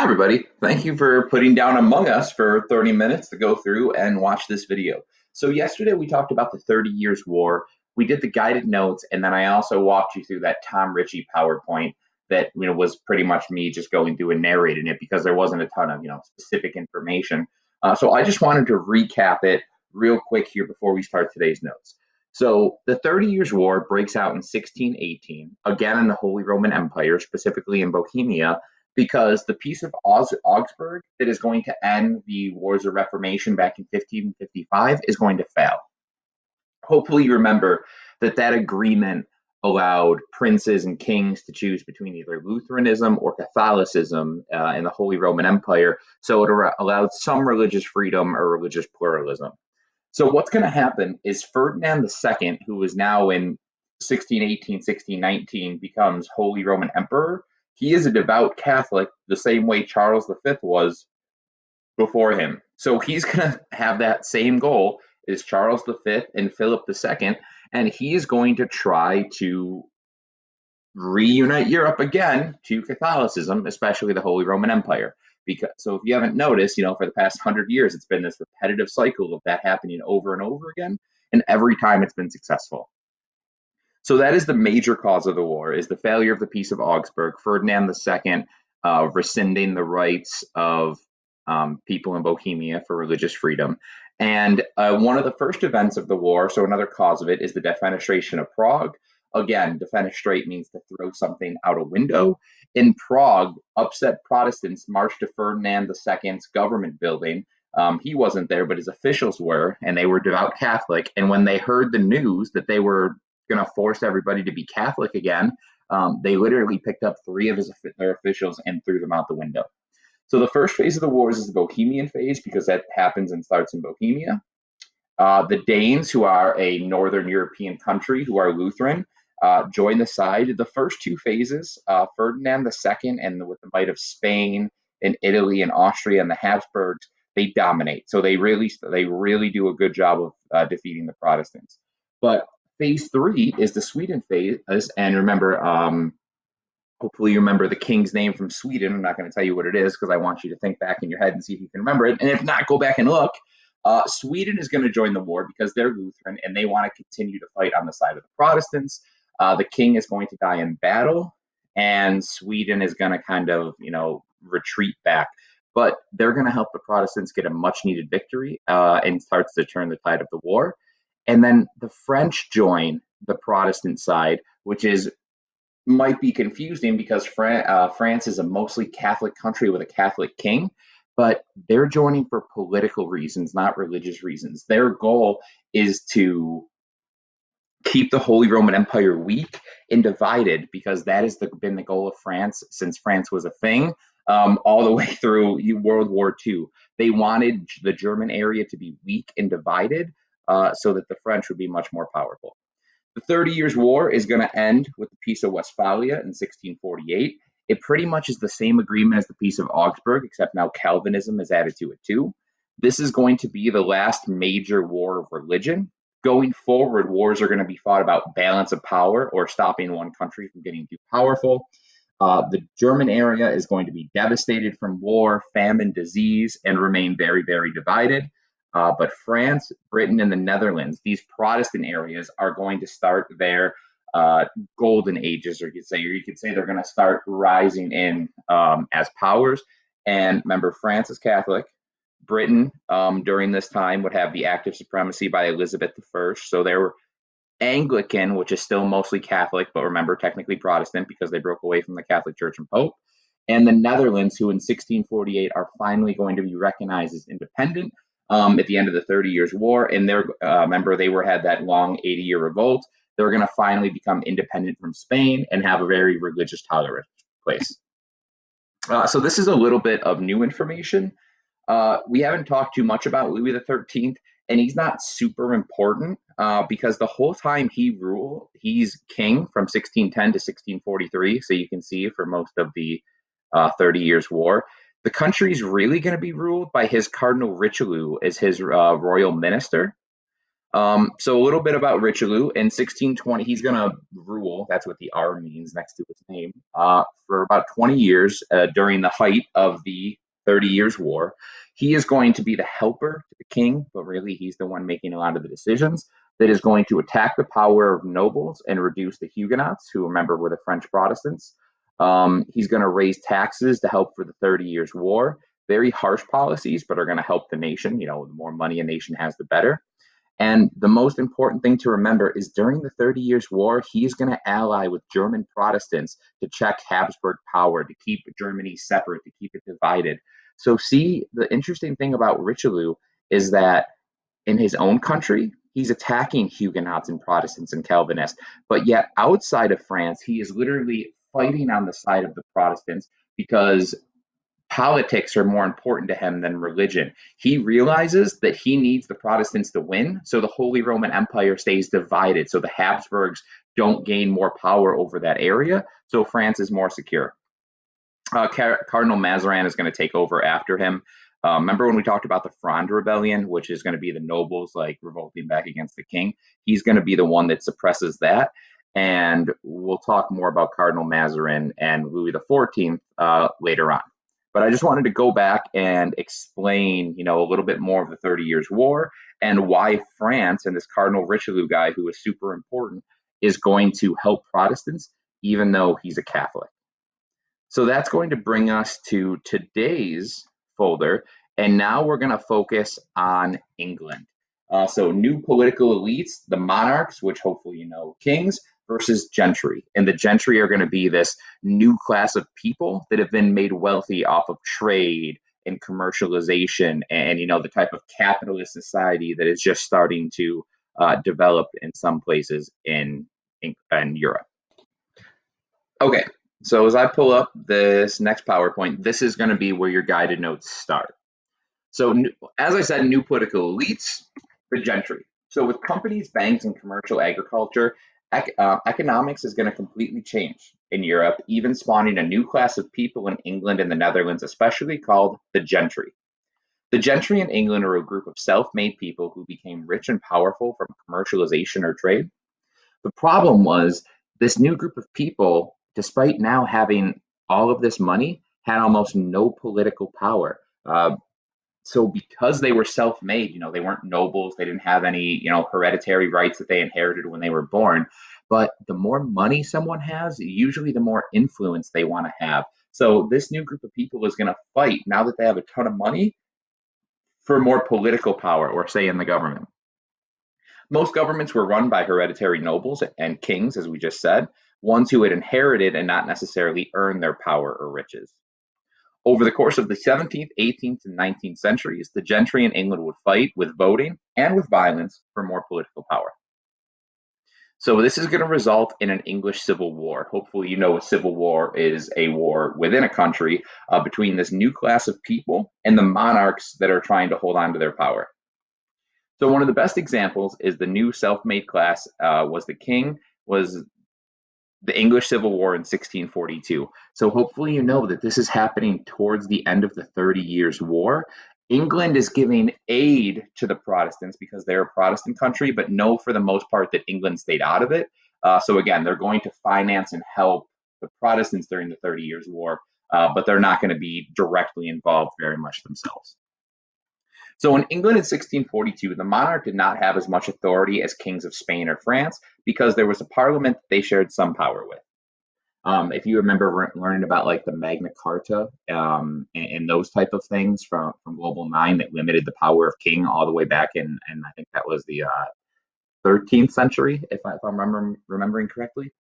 everybody. Thank you for putting down Among Us for 30 minutes to go through and watch this video. So yesterday we talked about the 30 Years' War. We did the guided notes, and then I also walked you through that Tom Ritchie PowerPoint that was pretty much me just going through and narrating it because there wasn't a ton of specific information. So I just wanted to recap it real quick here before we start today's notes. So the 30 Years' War breaks out in 1618, again in the Holy Roman Empire, specifically in Bohemia, because the Peace of Augsburg that is going to end the Wars of Reformation back in 1555 is going to fail. Hopefully, you remember that agreement allowed princes and kings to choose between either Lutheranism or Catholicism in the Holy Roman Empire. So it allowed some religious freedom or religious pluralism. So what's going to happen is Ferdinand II, who is now in 1618, 1619, becomes Holy Roman Emperor. He is a devout Catholic, the same way Charles V was before him. So he's going to have that same goal as Charles V and Philip II, and he is going to try to reunite Europe again to Catholicism, especially the Holy Roman Empire. So if you haven't noticed, for the past 100 years, it's been this repetitive cycle of that happening over and over again, and every time it's been successful. So that is the major cause of the war, is the failure of the Peace of Augsburg, Ferdinand II rescinding the rights of people in Bohemia for religious freedom. And one of the first events of the war, so another cause of it, is the defenestration of Prague. Again, defenestrate means to throw something out a window. In Prague, upset Protestants marched to Ferdinand II's government building. He wasn't there, but his officials were, and they were devout Catholic. And when they heard the news that they were going to force everybody to be Catholic again, they literally picked up three of their officials and threw them out the window. So the first phase of the wars is the Bohemian phase, because that happens and starts in Bohemia. The Danes, who are a northern European country who are Lutheran, join the side. The first two phases, Ferdinand II and with the might of Spain and Italy and Austria and the Habsburgs, they dominate. So they really do a good job of defeating the Protestants. But phase 3 is the Sweden phase, and remember, hopefully you remember the king's name from Sweden. I'm not going to tell you what it is because I want you to think back in your head and see if you can remember it. And if not, go back and look. Sweden is going to join the war because they're Lutheran and they want to continue to fight on the side of the Protestants. The king is going to die in battle, and Sweden is going to kind of, retreat back. But they're going to help the Protestants get a much-needed victory and starts to turn the tide of the war. And then the French join the Protestant side, which might be confusing because France is a mostly Catholic country with a Catholic king, but they're joining for political reasons, not religious reasons. Their goal is to keep the Holy Roman Empire weak and divided, because that has been the goal of France since France was a thing, all the way through World War II. They wanted the German area to be weak and divided so that the French would be much more powerful. The 30 Years' War is going to end with the Peace of Westphalia in 1648. It pretty much is the same agreement as the Peace of Augsburg, except now Calvinism is added to it too. This is going to be the last major war of religion. Going forward, wars are going to be fought about balance of power or stopping one country from getting too powerful. The German area is going to be devastated from war, famine, disease, and remain very, very divided. But France, Britain, and the Netherlands, these Protestant areas, are going to start their golden ages, or you could say they're going to start rising in as powers. And remember, France is Catholic. Britain, during this time, would have the active supremacy by Elizabeth I. So they were Anglican, which is still mostly Catholic, but remember, technically Protestant because they broke away from the Catholic Church and Pope. And the Netherlands, who in 1648 are finally going to be recognized as independent at the end of the 30 Years' War. And remember, they had that long 80-year revolt. They're going to finally become independent from Spain and have a very religious, tolerant place. So this is a little bit of new information. We haven't talked too much about Louis XIII, and he's not super important because the whole time he ruled, he's king from 1610 to 1643. So you can see for most of the 30 Years' War, the country's really going to be ruled by his Cardinal Richelieu as his royal minister. So a little bit about Richelieu. In 1620, he's going to rule. That's what the R means next to his name. For about 20 years during the height of the 30 Years' War. He is going to be the helper to the king, but really he's the one making a lot of the decisions. That is going to attack the power of nobles and reduce the Huguenots, who remember were the French Protestants. He's going to raise taxes to help for the 30 Years' War. Very harsh policies, but are going to help the nation. You know, the more money a nation has, the better. And the most important thing to remember is during the 30 Years' War, he's going to ally with German Protestants to check Habsburg power, to keep Germany separate, to keep it divided. So, see, the interesting thing about Richelieu is that in his own country, he's attacking Huguenots and Protestants and Calvinists. But yet, outside of France, he is literally fighting on the side of the Protestants because politics are more important to him than religion. He realizes that he needs the Protestants to win, so the Holy Roman Empire stays divided, so the Habsburgs don't gain more power over that area, so France is more secure. Cardinal Mazarin is going to take over after him. Remember when we talked about the Fronde Rebellion, which is going to be the nobles like revolting back against the king? He's going to be the one that suppresses that. And we'll talk more about Cardinal Mazarin and Louis XIV later on. But I just wanted to go back and explain, you know, a little bit more of the 30 Years' War and why France and this Cardinal Richelieu guy, who is super important, is going to help Protestants, even though he's a Catholic. So that's going to bring us to today's folder. And now we're going to focus on England. So new political elites, the monarchs, which hopefully you know, kings, versus gentry. And the gentry are going to be this new class of people that have been made wealthy off of trade and commercialization and, you know, the type of capitalist society that is just starting to develop in some places in Europe. Okay, so as I pull up this next PowerPoint, this is going to be where your guided notes start. So as I said, new political elites, the gentry. So with companies, banks, and commercial agriculture, economics is going to completely change in Europe, even spawning a new class of people in England and the Netherlands, especially called the gentry. The gentry in England are a group of self-made people who became rich and powerful from commercialization or trade. The problem was this new group of people, despite now having all of this money, had almost no political power. So because they were self-made, you know, they weren't nobles, they didn't have any, you know, hereditary rights that they inherited when they were born. But the more money someone has, usually the more influence they want to have. So this new group of people is going to fight now that they have a ton of money for more political power, or say in the government. Most governments were run by hereditary nobles and kings, as we just said, ones who had inherited and not necessarily earned their power or riches. Over the course of the 17th, 18th, and 19th centuries, the gentry in England would fight with voting and with violence for more political power. So this is going to result in an English civil war. Hopefully, you know a civil war is a war within a country between this new class of people and the monarchs that are trying to hold on to their power. So one of the best examples is the new self-made class was the English Civil War in 1642. So hopefully you know that this is happening towards the end of the 30 Years' War. England is giving aid to the Protestants because they're a Protestant country, but know for the most part that England stayed out of it. So again, they're going to finance and help the Protestants during the 30 Years' War, but they're not going to be directly involved very much themselves. So in England in 1642, the monarch did not have as much authority as kings of Spain or France because there was a parliament that they shared some power with. If you remember learning about like the Magna Carta and those type of things from Global 9 that limited the power of king all the way back in, and I think that was the 13th century, if I'm remembering correctly.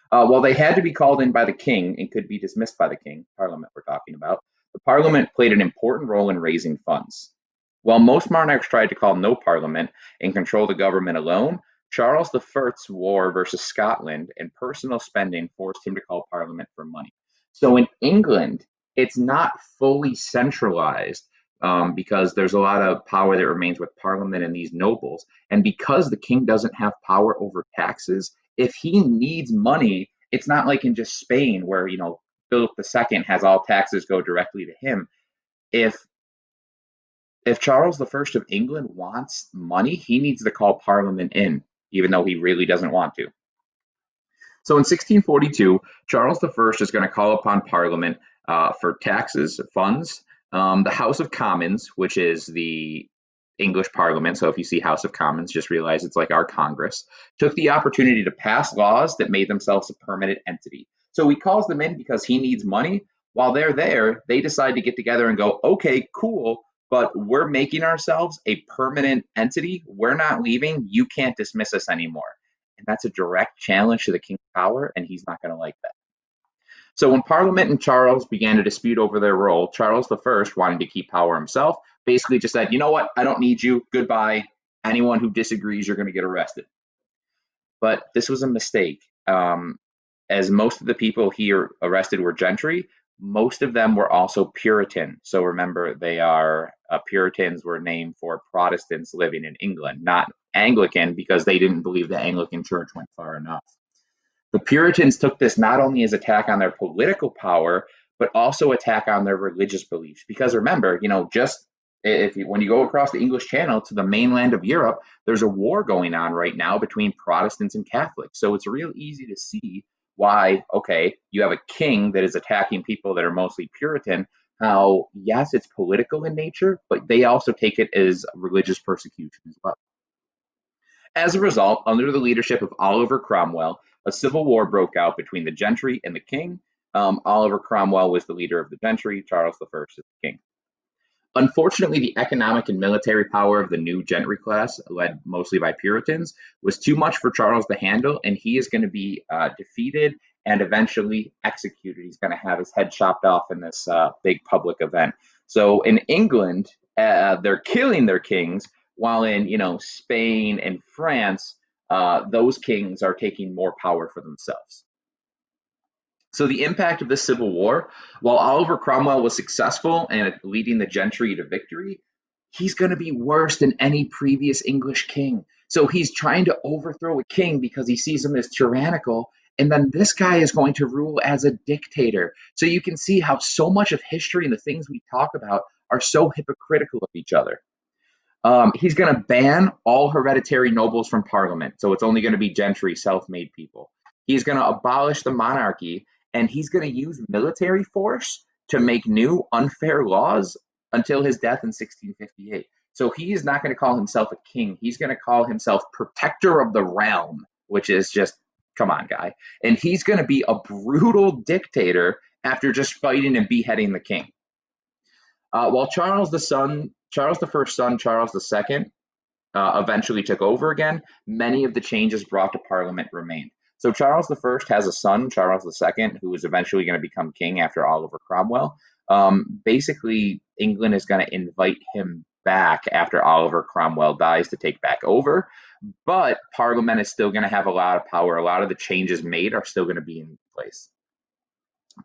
While they had to be called in by the king and could be dismissed by the king, parliament we're talking about, the parliament played an important role in raising funds. While most monarchs tried to call no parliament and control the government alone, Charles I's war versus Scotland and personal spending forced him to call parliament for money. So in England, it's not fully centralized because there's a lot of power that remains with parliament and these nobles. And because the king doesn't have power over taxes, if he needs money, it's not like in just Spain where, you know, Philip II has all taxes go directly to him. If If Charles the First of England wants money, he needs to call Parliament in, even though he really doesn't want to. So in 1642, Charles the First is going to call upon Parliament for taxes, funds. The House of Commons, which is the English Parliament, so if you see House of Commons, just realize it's like our Congress, took the opportunity to pass laws that made themselves a permanent entity. So he calls them in because he needs money. While they're there, they decide to get together and go, okay, cool, but we're making ourselves a permanent entity. We're not leaving. You can't dismiss us anymore. And that's a direct challenge to the king's power, and he's not going to like that. So when Parliament and Charles began to dispute over their role, Charles the First, wanting to keep power himself, basically just said, you know what, I don't need you, goodbye. Anyone who disagrees, you're going to get arrested. But this was a mistake. As most of the people here arrested were gentry, most of them were also Puritan. So remember, they are Puritans were named for Protestants living in England, not Anglican, because they didn't believe the Anglican Church went far enough. The Puritans took this not only as attack on their political power, but also attack on their religious beliefs. Because remember, just if when you go across the English Channel to the mainland of Europe, there's a war going on right now between Protestants and Catholics. So it's real easy to see why, okay, you have a king that is attacking people that are mostly Puritan. How, yes, it's political in nature, but they also take it as religious persecution as well. As a result, under the leadership of Oliver Cromwell, a civil war broke out between the gentry and the king. Oliver Cromwell was the leader of the gentry, Charles the First is the king. Unfortunately, the economic and military power of the new gentry class, led mostly by Puritans, was too much for Charles to handle, and he is going to be defeated and eventually executed. He's going to have his head chopped off in this big public event. So in England, they're killing their kings, while in Spain and France, those kings are taking more power for themselves. So the impact of this civil war, while Oliver Cromwell was successful and leading the gentry to victory, he's going to be worse than any previous English king. So he's trying to overthrow a king because he sees him as tyrannical, and then this guy is going to rule as a dictator. So you can see how so much of history and the things we talk about are so hypocritical of each other. He's going to ban all hereditary nobles from parliament. So it's only going to be gentry, self made people. He's going to abolish the monarchy, and he's going to use military force to make new unfair laws until his death in 1658. So he is not going to call himself a king. He's going to call himself protector of the realm, which is just, come on, guy. And he's going to be a brutal dictator after just fighting and beheading the king. While Charles the First son, Charles the Second, eventually took over again, many of the changes brought to Parliament remained. So Charles the First has a son, Charles the Second, who is eventually going to become king after Oliver Cromwell. Basically, England is going to invite him back after Oliver Cromwell dies to take back over, but Parliament is still going to have a lot of power. A lot of the changes made are still going to be in place.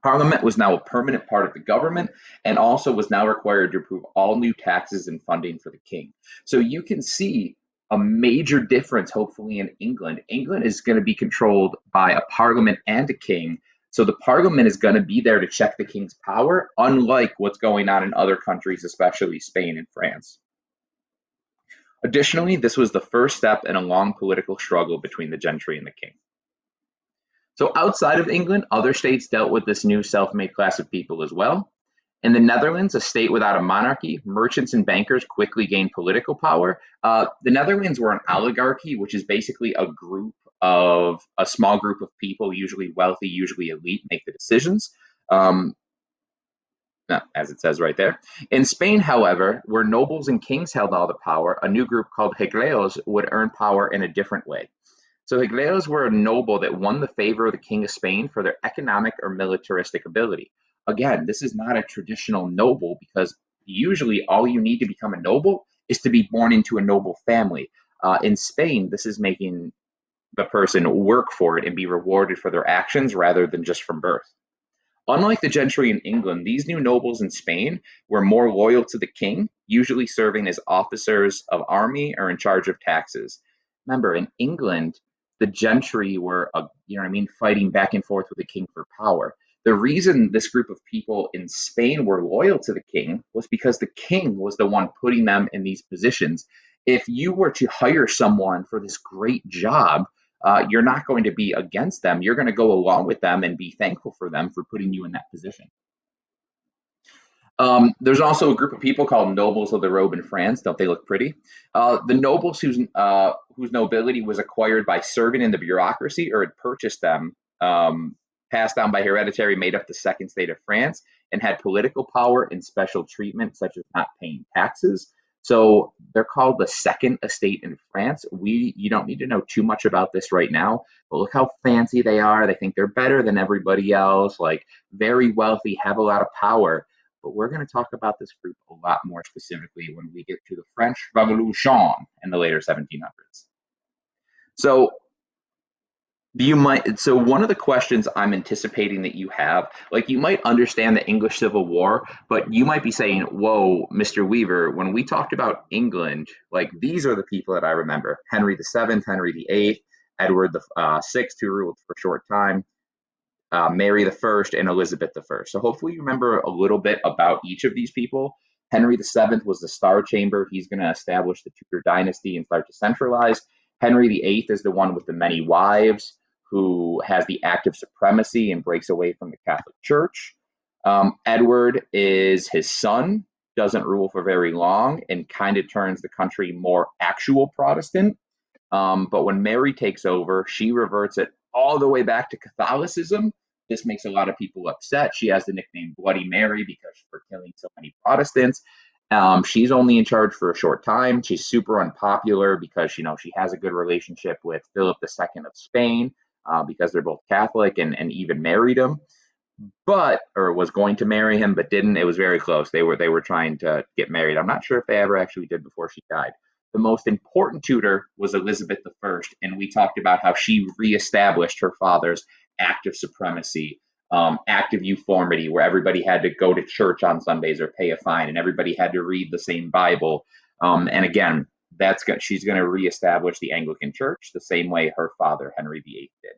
Parliament was now a permanent part of the government and also was now required to approve all new taxes and funding for the king. So you can see a major difference, hopefully, in England. England is going to be controlled by a parliament and a king. So the parliament is going to be there to check the king's power, unlike what's going on in other countries, especially Spain and France. Additionally, this was the first step in a long political struggle between the gentry and the king. So outside of England, other states dealt with this new self-made class of people as well. In the Netherlands, a state without a monarchy, merchants and bankers quickly gained political power. The Netherlands were an oligarchy, which is basically a small group of people, usually wealthy, usually elite, make the decisions. As it says right there. In Spain, however, where nobles and kings held all the power, a new group called Hegreos would earn power in a different way. So Hegreos were a noble that won the favor of the King of Spain for their economic or militaristic ability. Again, this is not a traditional noble because usually all you need to become a noble is to be born into a noble family. In Spain, this is making the person work for it and be rewarded for their actions rather than just from birth. Unlike the gentry in England, these new nobles in Spain were more loyal to the king, usually serving as officers of army or in charge of taxes. Remember, in England, the gentry were, fighting back and forth with the king for power. The reason this group of people in Spain were loyal to the king was because the king was the one putting them in these positions. If you were to hire someone for this great job, you're not going to be against them. You're going to go along with them and be thankful for them for putting you in that position. There's also a group of people called nobles of the robe in France. Don't they look pretty? The nobles whose nobility was acquired by serving in the bureaucracy or had purchased them, passed down by hereditary, made up the second state of France, and had political power and special treatment, such as not paying taxes. So they're called the second estate in France. You don't need to know too much about this right now, but look how fancy they are. They think they're better than everybody else, like very wealthy, have a lot of power, but we're going to talk about this group a lot more specifically when we get to the French Revolution in the later 1700s. So one of the questions I'm anticipating that you have, like you might understand the English Civil War, but you might be saying, "Whoa, Mr. Weaver, when we talked about England, like these are the people that I remember: Henry VII, Henry VIII, Edward the Sixth, who ruled for a short time, Mary the First, and Elizabeth the First." So hopefully you remember a little bit about each of these people. Henry the Seventh was the Star Chamber. He's going to establish the Tudor dynasty and start to centralize. Henry the Eighth is the one with the many wives, who has the active supremacy and breaks away from the Catholic Church. Edward is his son, doesn't rule for very long, and kind of turns the country more actual Protestant. But when Mary takes over, she reverts it all the way back to Catholicism. This makes a lot of people upset. She has the nickname Bloody Mary because for killing so many Protestants. She's only in charge for a short time. She's super unpopular because she has a good relationship with Philip II of Spain, because they're both Catholic, and even married him, or was going to marry him, but didn't. It was very close. They were trying to get married. I'm not sure if they ever actually did before she died. The most important Tudor was Elizabeth I, and we talked about how she reestablished her father's active supremacy, active uniformity, where everybody had to go to church on Sundays or pay a fine, and everybody had to read the same Bible. And again, she's going to reestablish the Anglican Church the same way her father Henry VIII did.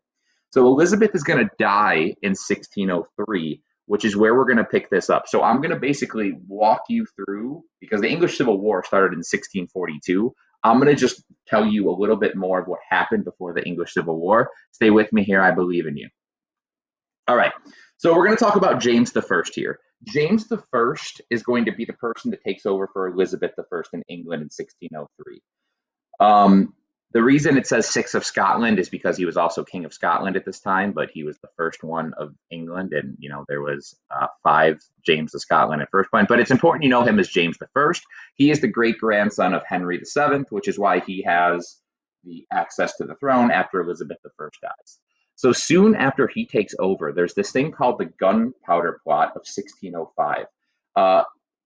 So Elizabeth is going to die in 1603, which is where we're going to pick this up. So I'm going to basically walk you through, because the English Civil War started in 1642. I'm going to just tell you a little bit more of what happened before the English Civil War. Stay with me here. I believe in you. All right. So we're going to talk about James the First here. James the First is going to be the person that takes over for Elizabeth the First in England in 1603. The reason it says Six of Scotland is because he was also King of Scotland at this time, but he was the first one of England, and there was five James of Scotland at first point. But it's important you know him as James the First. He is the great grandson of Henry VII, which is why he has the access to the throne after Elizabeth I dies. So soon after he takes over, there's this thing called the Gunpowder Plot of 1605.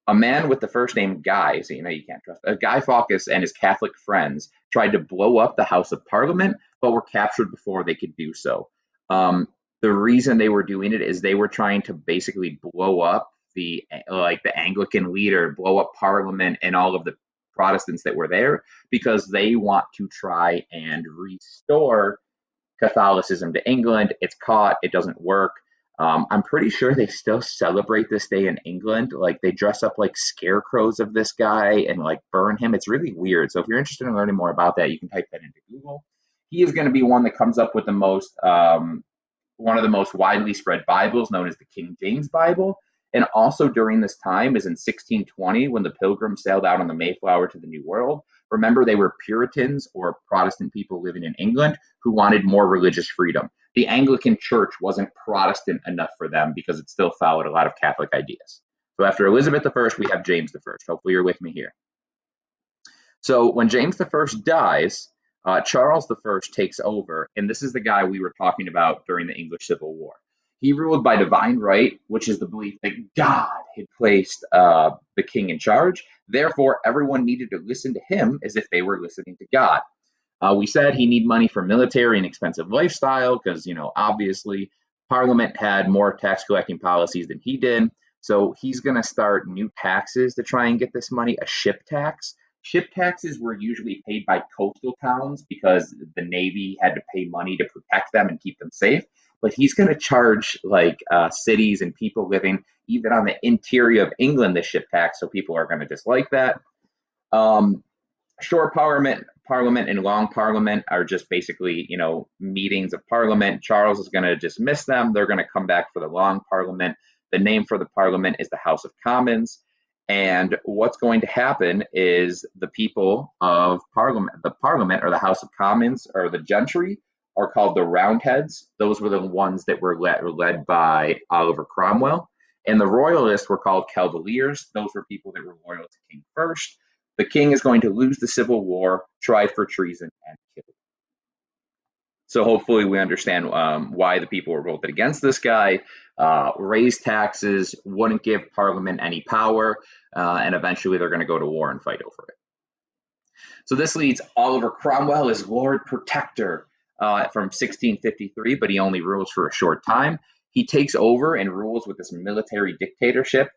A man with the first name Guy, so you can't trust, Guy Fawkes and his Catholic friends tried to blow up the House of Parliament, but were captured before they could do so. The reason they were doing it is they were trying to basically blow up the Anglican leader, blow up Parliament and all of the Protestants that were there, because they want to try and restore Catholicism to England. It's caught, it doesn't work. I'm pretty sure they still celebrate this day in England. Like they dress up like scarecrows of this guy and like burn him. It's really weird. So if you're interested in learning more about that, you can type that into Google. He is going to be one that comes up with one of the most widely spread Bibles, known as the King James Bible. And also during this time is in 1620, when the Pilgrims sailed out on the Mayflower to the New World. Remember, they were Puritans, or Protestant people living in England, who wanted more religious freedom. The Anglican Church wasn't Protestant enough for them because it still followed a lot of Catholic ideas. So after Elizabeth I, we have James I. Hopefully you're with me here. So when James I dies, Charles I takes over, and this is the guy we were talking about during the English Civil War. He ruled by divine right, which is the belief that God had placed the king in charge. Therefore, everyone needed to listen to him as if they were listening to God. We said he needed money for military and expensive lifestyle because, obviously Parliament had more tax collecting policies than he did. So he's going to start new taxes to try and get this money, a ship tax. Ship taxes were usually paid by coastal towns because the Navy had to pay money to protect them and keep them safe. but he's going to charge like cities and people living even on the interior of England the ship tax. So people are going to dislike that. Um, Short parliament and long parliament are just basically, meetings of parliament. Charles is going to dismiss them. They're going to come back for the long parliament. The name for the parliament is the House of Commons. And what's going to happen is the people of parliament, the parliament or the House of Commons or the gentry are called the Roundheads. Those were the ones that were led by Oliver Cromwell. And the Royalists were called Cavaliers. Those were people that were loyal to King first. The king is going to lose the civil war, tried for treason, and killed. So hopefully we understand why the people revolted against this guy, raised taxes, wouldn't give Parliament any power, and eventually they're going to go to war and fight over it. So this leads Oliver Cromwell as Lord Protector from 1653, but he only rules for a short time. He takes over and rules with this military dictatorship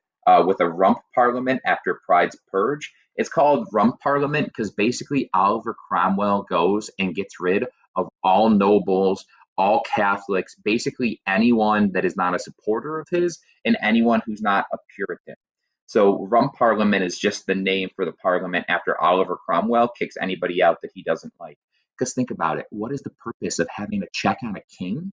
with a rump parliament after Pride's Purge. It's called rump parliament because basically Oliver Cromwell goes and gets rid of all nobles, all Catholics, basically anyone that is not a supporter of his and anyone who's not a Puritan. So rump parliament is just the name for the parliament after Oliver Cromwell kicks anybody out that he doesn't like. Because think about it, what is the purpose of having a check on a king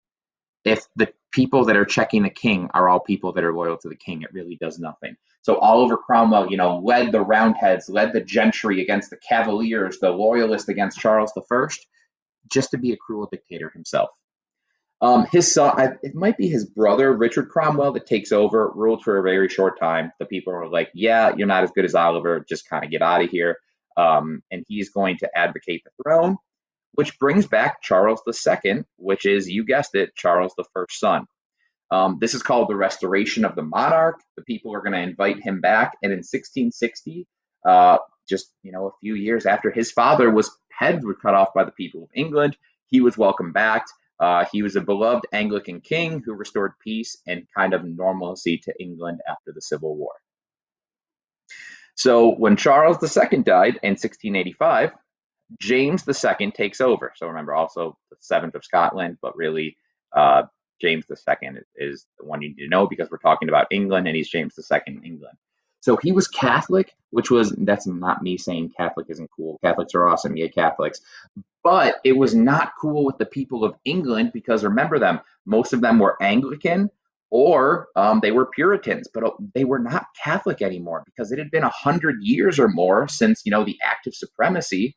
if the people that are checking the king are all people that are loyal to the king? It really does nothing. So Oliver Cromwell, led the Roundheads, led the gentry against the Cavaliers, the loyalists against Charles I, just to be a cruel dictator himself. His son, it might be his brother, Richard Cromwell, that takes over, ruled for a very short time. The people are like, yeah, you're not as good as Oliver, just kind of get out of here. And he's going to advocate the throne, which brings back Charles II, which is, you guessed it, Charles I's son. This is called the restoration of the monarch. The people are going to invite him back. And in 1660, just a few years after his father heads were cut off by the people of England, he was welcomed back. He was a beloved Anglican king who restored peace and kind of normalcy to England after the Civil War. So when Charles II died in 1685, James II takes over. So remember, also the seventh of Scotland, but really James II is the one you need to know because we're talking about England, and he's James II in England. So he was Catholic, that's not me saying Catholic isn't cool. Catholics are awesome, yay Catholics. But it was not cool with the people of England because remember them, most of them were Anglican or they were Puritans, but they were not Catholic anymore because it had been 100 years or more since, the Act of Supremacy.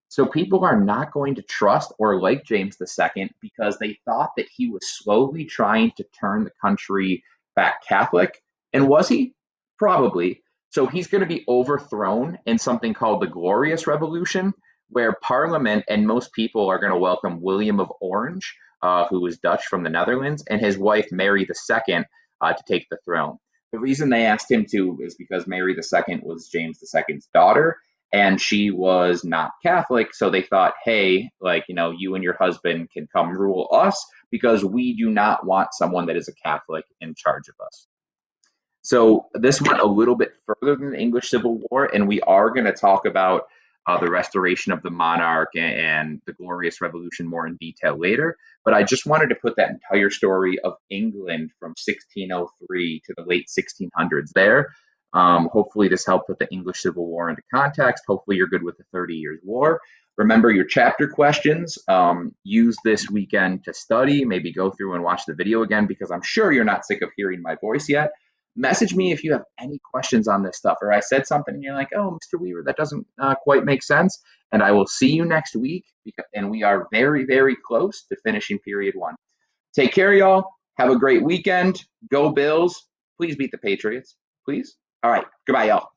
So people are not going to trust or like James II because they thought that he was slowly trying to turn the country back Catholic. And was he? Probably. So he's going to be overthrown in something called the Glorious Revolution, where Parliament and most people are going to welcome William of Orange, who was Dutch from the Netherlands, and his wife Mary II to take the throne. The reason they asked him to is because Mary II was James II's daughter, and she was not Catholic. So they thought, hey, you and your husband can come rule us because we do not want someone that is a Catholic in charge of us. So this went a little bit further than the English Civil War, and we are going to talk about the restoration of the monarch and the Glorious Revolution more in detail later. But I just wanted to put that entire story of England from 1603 to the late 1600s there. Hopefully this helped put the English Civil War into context. Hopefully you're good with the 30 Years' War. Remember your chapter questions. Use this weekend to study, maybe go through and watch the video again because I'm sure you're not sick of hearing my voice yet. Message me if you have any questions on this stuff or I said something and you're like, oh, Mr. Weaver, that doesn't quite make sense. And I will see you next week. And we are very, very close to finishing period 1. Take care, y'all. Have a great weekend. Go Bills. Please beat the Patriots. Please. All right. Goodbye, y'all.